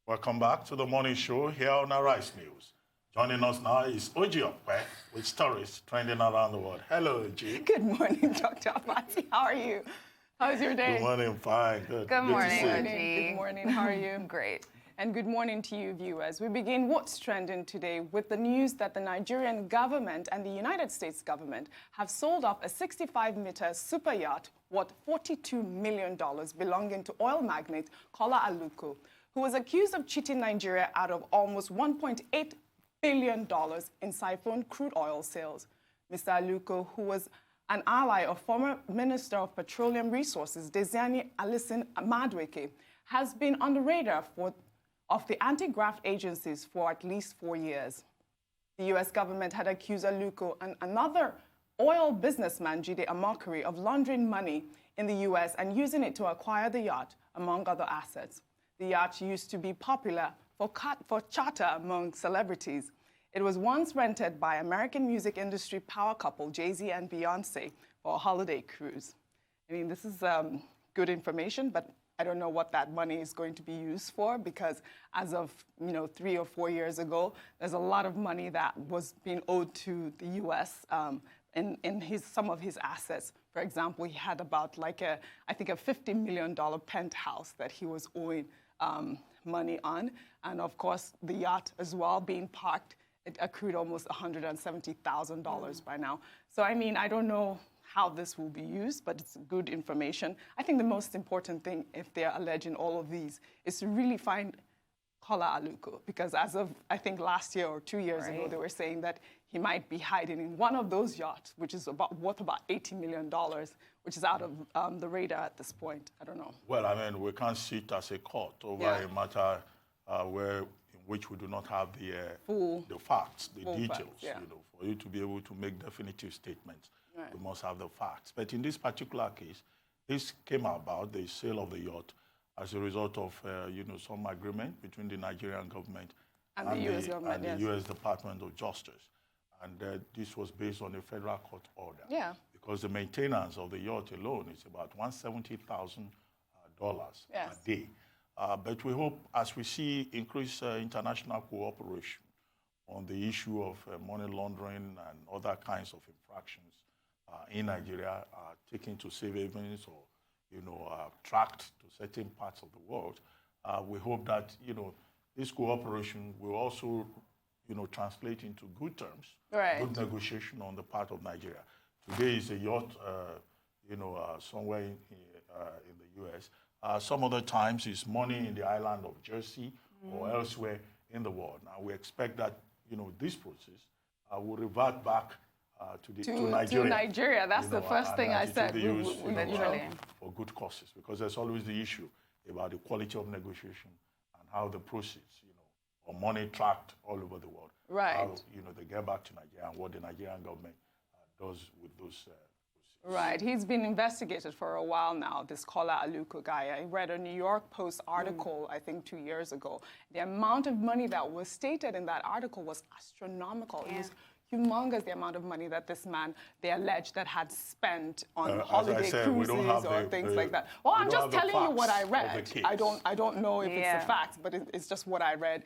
Welcome back to the morning show here on Arise News. Joining us now is Oji Okpe with stories trending around the world. Hello, Oji. Good morning, Dr. Abati. How are you? How's your day? Good morning, fine. Good. Good morning, Oji. Good morning. How are you? Great. And good morning to you, viewers. We begin What's Trending today with the news that the Nigerian government and the United States government have sold off a 65-meter super yacht worth $42 million belonging to oil magnate Kola Aluko, who was accused of cheating Nigeria out of almost $1.8 billion in siphoned crude oil sales. Mr. Aluko, who was an ally of former Minister of Petroleum Resources, Desiani Alison Madueke, has been on the radar of the anti-graft agencies for at least 4 years. The U.S. government had accused Aluko and another oil businessman, Jide Amokari, of laundering money in the U.S. and using it to acquire the yacht, among other assets. The yacht used to be popular for charter among celebrities. It was once rented by American music industry power couple Jay-Z and Beyonce for a holiday cruise. I mean, this is good information, but I don't know what that money is going to be used for, because as of 3 or 4 years ago, there's a lot of money that was being owed to the U.S. In some of his assets. For example, he had about I think a $50 million penthouse that he was owing money on, and of course the yacht as well being parked. It accrued almost $170,000 by now. So I mean, I don't know how this will be used, but it's good information. I think the most important thing, if they're alleging all of these, is to really find Kola Aluko, because as of, I think, last year or 2 years ago, they were saying that he might be hiding in one of those yachts, which is worth about $80 million, which is out of the radar at this point. I don't know. Well, I mean, we can't sit as a court over a matter in which we do not have the facts, the details. For you to be able to make definitive statements, we must have the facts. But in this particular case, this came about, the sale of the yacht, as a result of some agreement between the Nigerian government and the U.S. government, the U.S. Department of Justice. And this was based on a federal court order. Yeah. Because the maintenance of the yacht alone is about $170,000 a day. But we hope, as we see increased international cooperation on the issue of money laundering and other kinds of infractions in Nigeria, taken to safe havens or tracked to certain parts of the world, we hope that this cooperation will also translate into good terms, good negotiation on the part of Nigeria. Today is a yacht, somewhere in the U.S. Some other times it's money in the island of Jersey or elsewhere in the world. Now we expect that this process will revert back to Nigeria. To Nigeria, that's the first thing I said. For good causes, because there's always the issue about the quality of negotiation and how the proceeds, or money tracked all over the world. Right. How, they get back to Nigeria and what the Nigerian government does with those proceeds. Right. He's been investigated for a while now, this Kola Aluko guy. I read a New York Post article, I think 2 years ago. The amount of money that was stated in that article was astronomical. Yeah. It was humongous, the amount of money that this man, they alleged, that had spent on holiday cruises or things like that. Well, I'm just telling you what I read. I don't know if it's a fact, but it's just what I read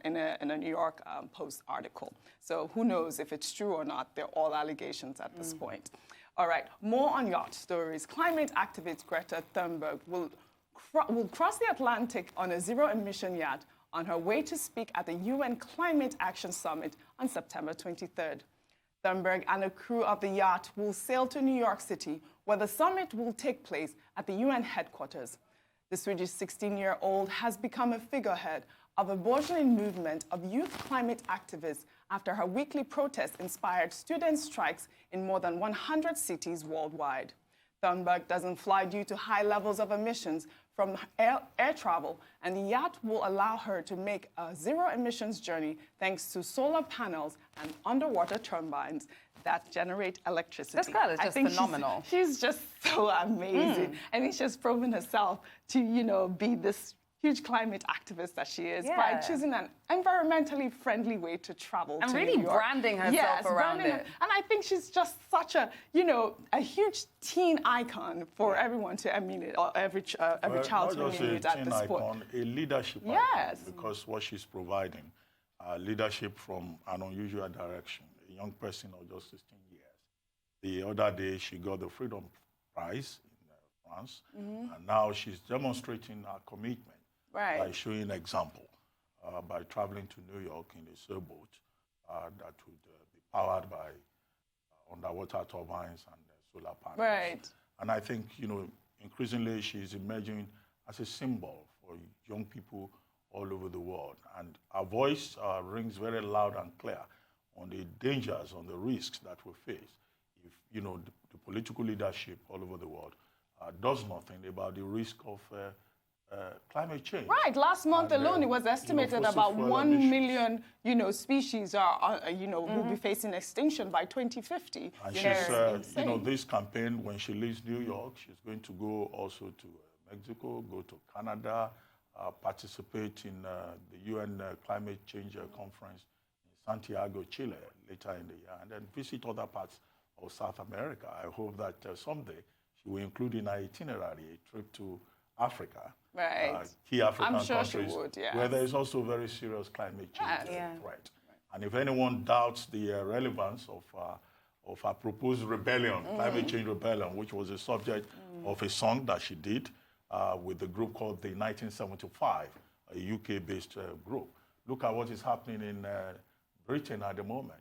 in a New York Post article. So who knows if it's true or not? They're all allegations at this point. All right, more on yacht stories. Climate activist Greta Thunberg will cross the Atlantic on a zero-emission yacht on her way to speak at the UN Climate Action Summit on September 23rd. Thunberg and a crew of the yacht will sail to New York City, where the summit will take place at the UN headquarters. The Swedish 16-year-old has become a figurehead of a burgeoning movement of youth climate activists after her weekly protest inspired student strikes in more than 100 cities worldwide. Thunberg doesn't fly due to high levels of emissions from air travel, and the yacht will allow her to make a zero-emissions journey thanks to solar panels and underwater turbines that generate electricity. This girl is just phenomenal. She's just so amazing. And she's just proven herself to, be this huge climate activist that she is, Yeah. by choosing an environmentally friendly way to travel And to really New York. branding herself around it. And I think she's just such a, a huge teen icon for everyone to emulate, or every child to emulate at this point. Icon, a leadership Yes. icon, because what she's providing, leadership from an unusual direction, a young person of just 16 years. The other day, she got the Freedom Prize in France, and now she's demonstrating her commitment by showing example, by traveling to New York in a sailboat that would be powered by underwater turbines and solar panels. Right. And I think, increasingly she's emerging as a symbol for young people all over the world. And our voice rings very loud and clear on the dangers, on the risks that we face if, the political leadership all over the world does nothing about the risk of climate change. Right. Last month alone, it was estimated about 1 million, species will be facing extinction by 2050. And she's, this campaign, when she leaves New York, she's going to go also to Mexico, go to Canada, participate in the UN Climate Change Conference in Santiago, Chile, later in the year, and then visit other parts of South America. I hope that someday she will include in her itinerary a trip to Africa, key African countries, where there is also very serious climate change threat. And if anyone doubts the relevance of her proposed rebellion, climate change rebellion, which was the subject of a song that she did with a group called the 1975, a UK-based group. Look at what is happening in Britain at the moment,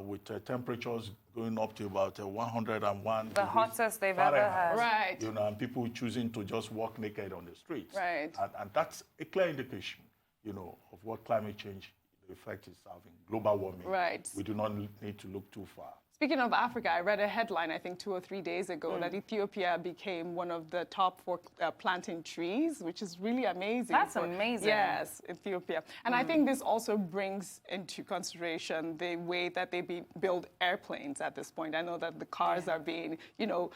with temperatures going up to about 101 the hottest they've ever had. Right. And people choosing to just walk naked on the streets. Right. And that's a clear indication, of what climate change, the effect is having, global warming. Right. We do not need to look too far. Speaking of Africa, I read a headline, I think 2 or 3 days ago, that Ethiopia became one of the top 4 planting trees, which is really amazing. That's amazing. Yes, Ethiopia. And I think this also brings into consideration the way that they build airplanes at this point. I know that the cars are being,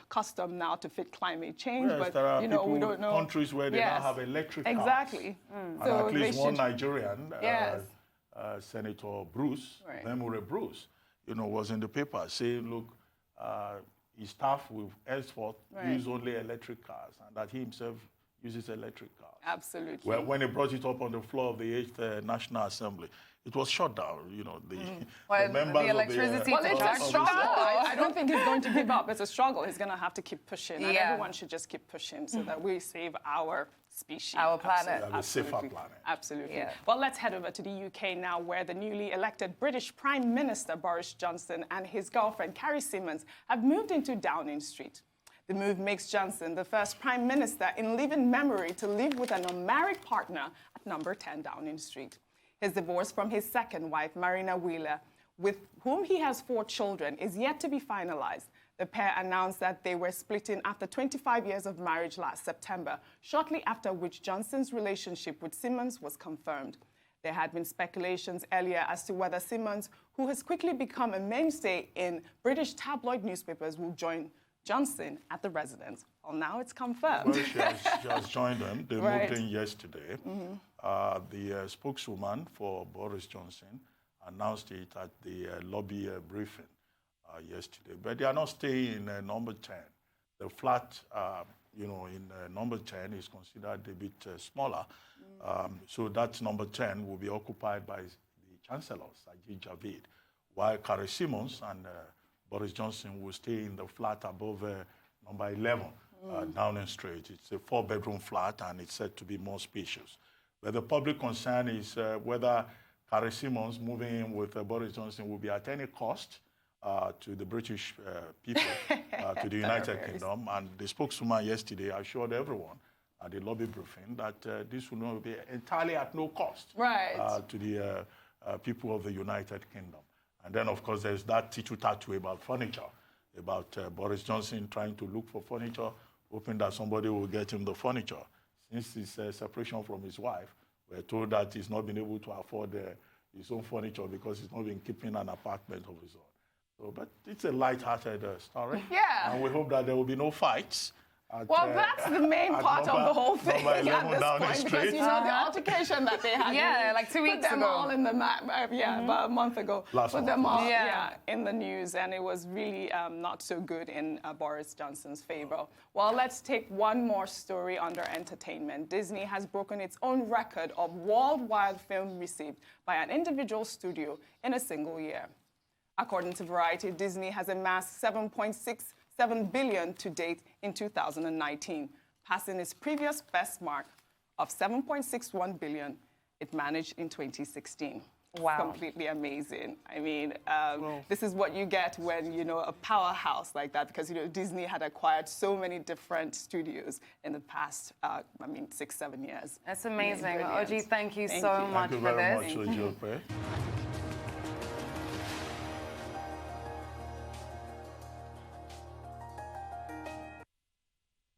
custom now to fit climate change, Yes, but, there are we don't know. countries where they now have electric cars. Exactly. And So at least one Nigerian, Senator Bruce, Memore Bruce, was in the paper saying, look, his staff will henceforth use only electric cars, and that he himself uses electric cars. Absolutely. Well, when he brought it up on the floor of the 8th National Assembly, it was shut down. The members the electricity of the... it's a struggle. I don't think he's going to give up. It's a struggle. He's going to have to keep pushing, and everyone should just keep pushing so that we save our species. Our planet. A safer planet. Absolutely. Yeah. Well, let's head over to the UK now, where the newly elected British Prime Minister Boris Johnson and his girlfriend Carrie Symonds have moved into Downing Street. The move makes Johnson the first Prime Minister in living memory to live with an unmarried partner at number 10 Downing Street. His divorce from his second wife, Marina Wheeler, with whom he has 4 children, is yet to be finalized. The pair announced that they were splitting after 25 years of marriage last September, shortly after which Johnson's relationship with Symonds was confirmed. There had been speculations earlier as to whether Symonds, who has quickly become a mainstay in British tabloid newspapers, will join Johnson at the residence. Well, now it's confirmed. Well, she has joined them. They moved in yesterday. The spokeswoman for Boris Johnson announced it at the lobby briefing yesterday. But they are not staying in number 10. The flat, in number 10 is considered a bit smaller. So that number 10 will be occupied by the Chancellor, Sajid Javid, while Carrie Symonds and Boris Johnson will stay in the flat above number 11, Downing Street. It's a 4-bedroom flat, and it's said to be more spacious. But the public concern is whether Carrie Symonds moving in with Boris Johnson will be at any cost to the British people, to the United Kingdom. And the spokeswoman yesterday assured everyone at the lobby briefing that this will not be entirely at no cost to the people of the United Kingdom. And then, of course, there's that tittle-tattle about furniture, about Boris Johnson trying to look for furniture, hoping that somebody will get him the furniture. Since his separation from his wife, we're told that he's not been able to afford his own furniture because he's not been keeping an apartment of his own. So, but it's a light-hearted story. Yeah. And we hope that there will be no fights Well, that's the main part of the whole thing at this point, because you know the altercation that they had. Yeah, like 2 weeks ago. Put them all in the map. About a month ago. Put them all in the news, and it was really not so good in Boris Johnson's favor. Well, let's take one more story under entertainment. Disney has broken its own record of worldwide film received by an individual studio in a single year. According to Variety, Disney has amassed $7.67 billion to date in 2019, passing its previous best mark of $7.61 billion it managed in 2016. Wow. Completely amazing. I mean, this is what you get when, you know, a powerhouse like that, because, you know, Disney had acquired so many different studios in the past, 6-7 years. That's amazing. Oji, thank you so much for this. Thank you very much, Oji.